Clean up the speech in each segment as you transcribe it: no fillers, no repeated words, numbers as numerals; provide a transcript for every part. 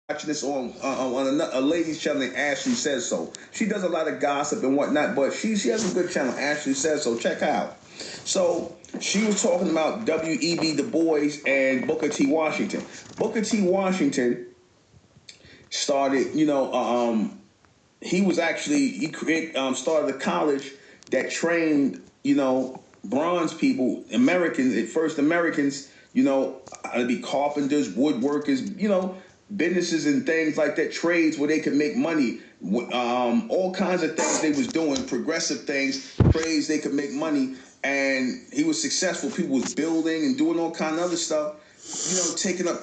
watching this on a lady's channel named Ashley Says So. She does a lot of gossip and whatnot, but she has a good channel, Ashley Says So. Check her out. So she was talking about W.E.B. Du Bois and Booker T. Washington. Booker T. Washington started, he was actually started a college that trained, bronze people, Americans, at first Americans, to be carpenters, woodworkers, businesses and things like that, trades where they could make money. All kinds of things they was doing, progressive things, trades they could make money, and he was successful. People was building and doing all kind of other stuff, taking up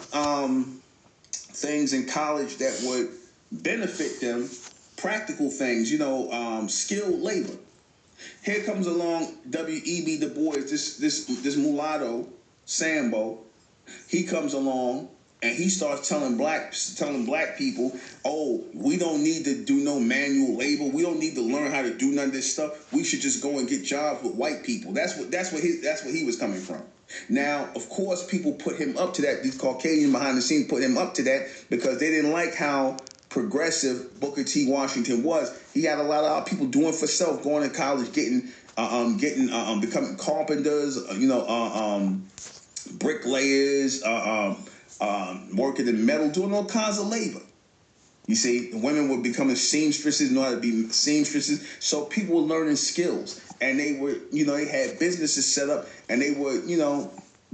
things in college that would benefit them, practical things, skilled labor. Here comes along W.E.B. Du Bois, this mulatto, Sambo. He comes along and he starts telling black people, oh, we don't need to do no manual labor. We don't need to learn how to do none of this stuff. We should just go and get jobs with white people. That's what he was coming from. Now, of course, people put him up to that. These Caucasians behind the scenes put him up to that because they didn't like how progressive Booker T. Washington was. He had a lot of people doing for self, going to college, becoming carpenters, bricklayers, working in metal, doing all kinds of labor. You see, women were becoming seamstresses, know how to be seamstresses. So people were learning skills, and they were, they had businesses set up, and they were,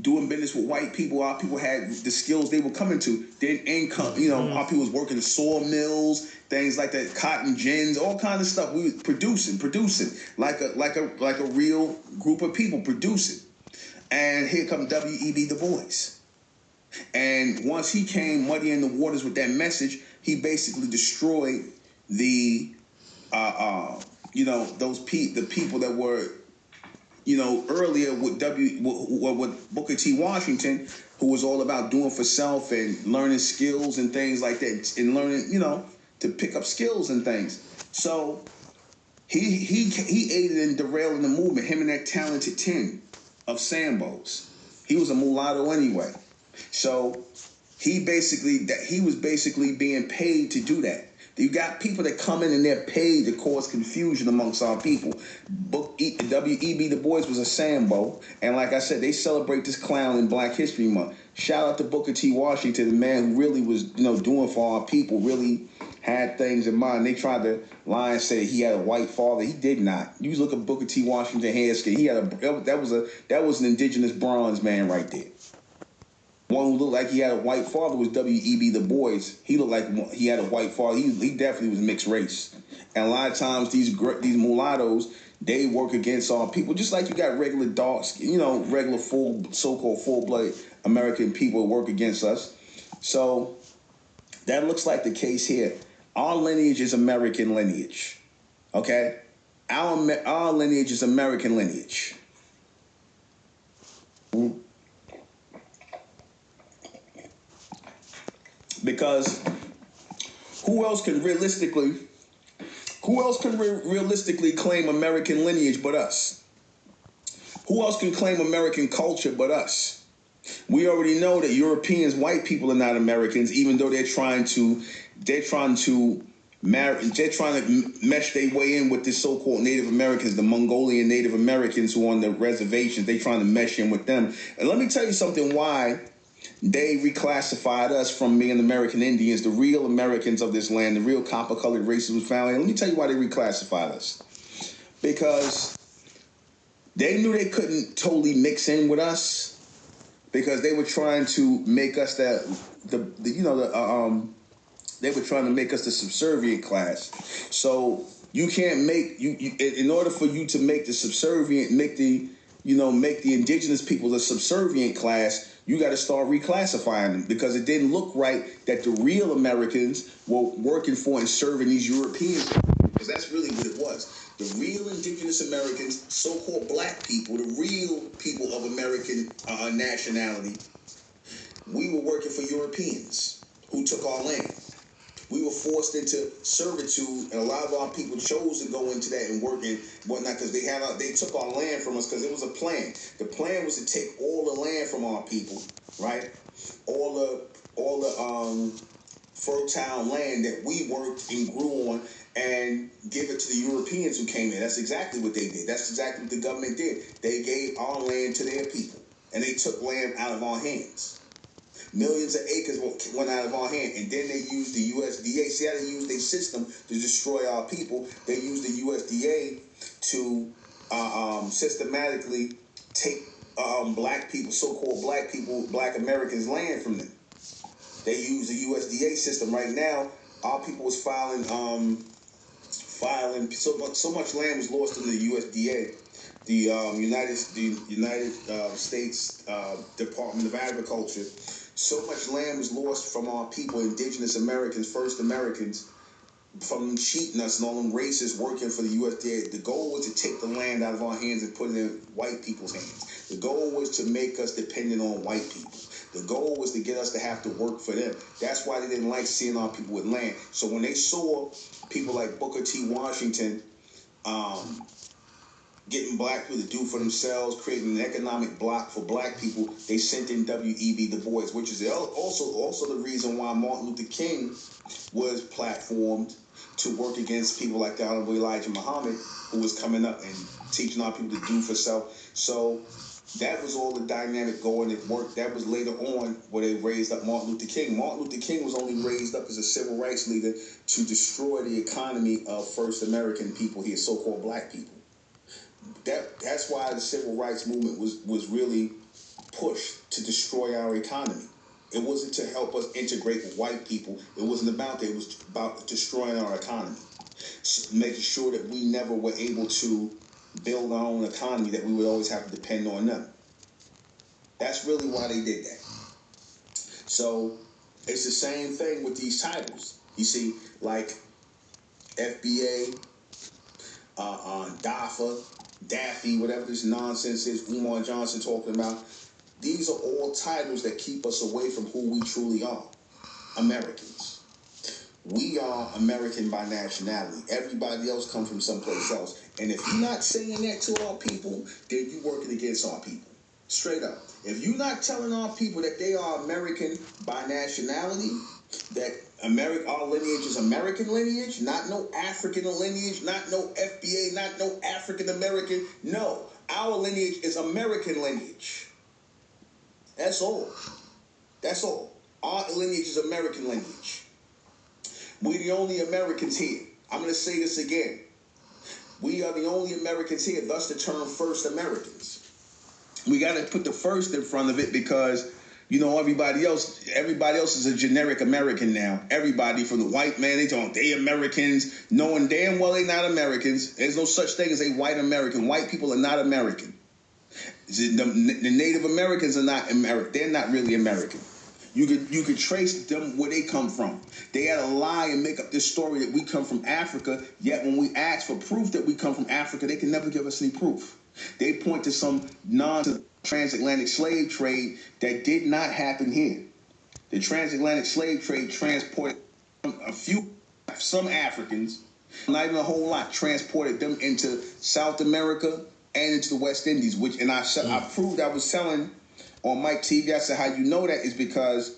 doing business with white people. Our people had the skills they were coming to. Their income, our people was working in sawmills, things like that, cotton gins, all kinds of stuff. We were producing like a real group of people producing. And here comes W.E.B. Du Bois. And once he came muddying the waters with that message, he basically destroyed the the people that were earlier with Booker T. Washington, who was all about doing for self and learning skills and things like that, and learning to pick up skills and things. So he aided in derailing the movement. Him and that talented 10 of Sambos. He was a mulatto anyway. So he was basically being paid to do that. You got people that come in and they're paid to cause confusion amongst our people. W.E.B. Du Bois was a Sambo, and like I said, they celebrate this clown in Black History Month. Shout out to Booker T. Washington, the man who really was, doing for our people, really had things in mind. They tried to lie and say he had a white father. He did not. You look at Booker T. Washington hair skin. That was an indigenous bronze man right there. One who looked like he had a white father was W.E.B. Du Bois. He looked like he had a white father. He definitely was mixed race. And a lot of times these mulattoes, they work against our people. Just like you got regular darks, regular so-called full-blooded American people work against us. So that looks like the case here. Our lineage is American lineage. Okay? Our lineage is American lineage. Because who else can realistically claim American lineage but us? Who else can claim American culture but us? We already know that Europeans, white people, are not Americans, even though they're trying to mesh their way in with the so-called Native Americans, the Mongolian Native Americans who are on the reservations. They're trying to mesh in with them. And let me tell you something why they reclassified us from being American Indians, the real Americans of this land, the real copper-colored races was found. And let me tell you why they reclassified us. Because they knew they couldn't totally mix in with us, because they were trying to make us they were trying to make us the subservient class. So you can't in order for you to make the subservient, make the indigenous people the subservient class, you got to start reclassifying them, because it didn't look right that the real Americans were working for and serving these Europeans. Because that's really what it was. The real indigenous Americans, so-called black people, the real people of American nationality, we were working for Europeans who took our land. We were forced into servitude, and a lot of our people chose to go into that and work and whatnot, because they took our land from us, because it was a plan. The plan was to take all the land from our people, right? All the fertile land that we worked and grew on and give it to the Europeans who came in. That's exactly what they did. That's exactly what the government did. They gave our land to their people, and they took land out of our hands. Millions of acres went out of our hand, and then they used the USDA. See how they used their system to destroy our people? They used the USDA to systematically take black people, so-called black people, black Americans' land from them. They use the USDA system right now. Our people was filing so much land was lost in the USDA, the United States Department of Agriculture. So much land was lost from our people, indigenous Americans, first Americans, from cheating us and all them racists working for the USDA. The goal was to take the land out of our hands and put it in white people's hands. The goal was to make us dependent on white people. The goal was to get us to have to work for them. That's why they didn't like seeing our people with land. So when they saw people like Booker T. Washington getting black people to do for themselves, creating an economic bloc for black people, they sent in W.E.B. Du Bois, which is also the reason why Martin Luther King was platformed to work against people like the Honorable Elijah Muhammad, who was coming up and teaching our people to do for self. So that was all the dynamic going. It worked. That was later on where they raised up Martin Luther King. Martin Luther King was only raised up as a civil rights leader to destroy the economy of first American people here, so-called black people. That's why the civil rights movement was really pushed to destroy our economy. It wasn't to help us integrate with white people. It wasn't about that. It was about destroying our economy, making sure that we never were able to build our own economy, that we would always have to depend on them. That's really why they did that. So it's the same thing with these titles. You see, like FBA, DAFA, Daffy, whatever this nonsense is, Umar Johnson talking about. These are all titles that keep us away from who we truly are, Americans. We are American by nationality. Everybody else comes from someplace else. And if you're not saying that to our people, then you're working against our people. Straight up. If you're not telling our people that they are American by nationality, that our lineage is American lineage, not no African lineage, not no FBA, not no African American. No, our lineage is American lineage. That's all. That's all. Our lineage is American lineage. We're the only Americans here. I'm going to say this again. We are the only Americans here, thus the term first Americans. We got to put the first in front of it because, everybody else is a generic American now. Everybody from the white man, they Americans, knowing damn well they not Americans. There's no such thing as a white American. White people are not American. The Native Americans are not American. They're not really American. You could trace them where they come from. They had to lie and make up this story that we come from Africa, yet when we ask for proof that we come from Africa, they can never give us any proof. They point to some transatlantic slave trade that did not happen here. The transatlantic slave trade transported some Africans, not even a whole lot, transported them into South America and into the West Indies, I proved. I was telling on Mike TV, I said how you know that is because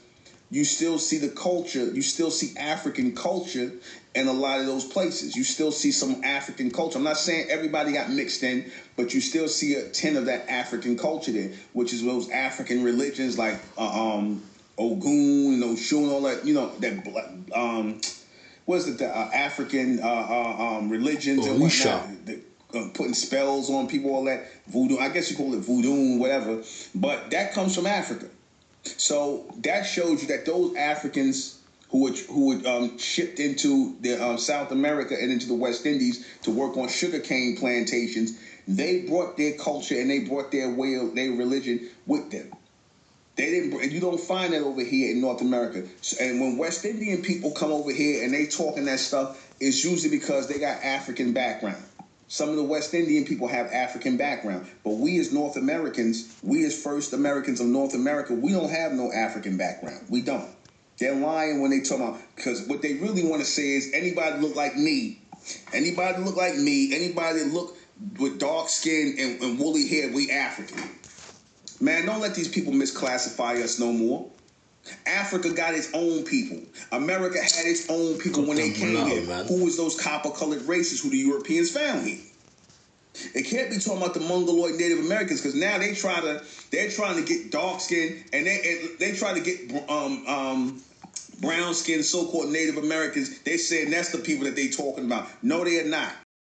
you still see the culture, you still see African culture in a lot of those places. You still see some African culture. I'm not saying everybody got mixed in, but you still see a tin of that African culture there, which is those African religions like Ogun and Oshun, all that, the African religions and whatnot. Putting spells on people, all that voodoo. I guess you call it voodoo, whatever. But that comes from Africa. So that shows you that those Africans who were shipped into the South America and into the West Indies to work on sugarcane plantations, they brought their culture and they brought their way of their religion with them. They didn't. You don't find that over here in North America. And when West Indian people come over here and they talking that stuff, it's usually because they got African background. Some of the West Indian people have African background, but we as North Americans, we as first Americans of North America, we don't have no African background. We don't. They're lying when they talk about, because what they really want to say is anybody look like me, anybody look with dark skin and woolly hair, we African. Man, don't let these people misclassify us no more. Africa got its own people. America had its own people when they came here. Man. Who was those copper-colored races who the Europeans found here? It can't be talking about the Mongoloid Native Americans, because now they're trying to get dark skin, and they try to get brown skinned so-called Native Americans. They saying that's the people that they talking about. No, they are not.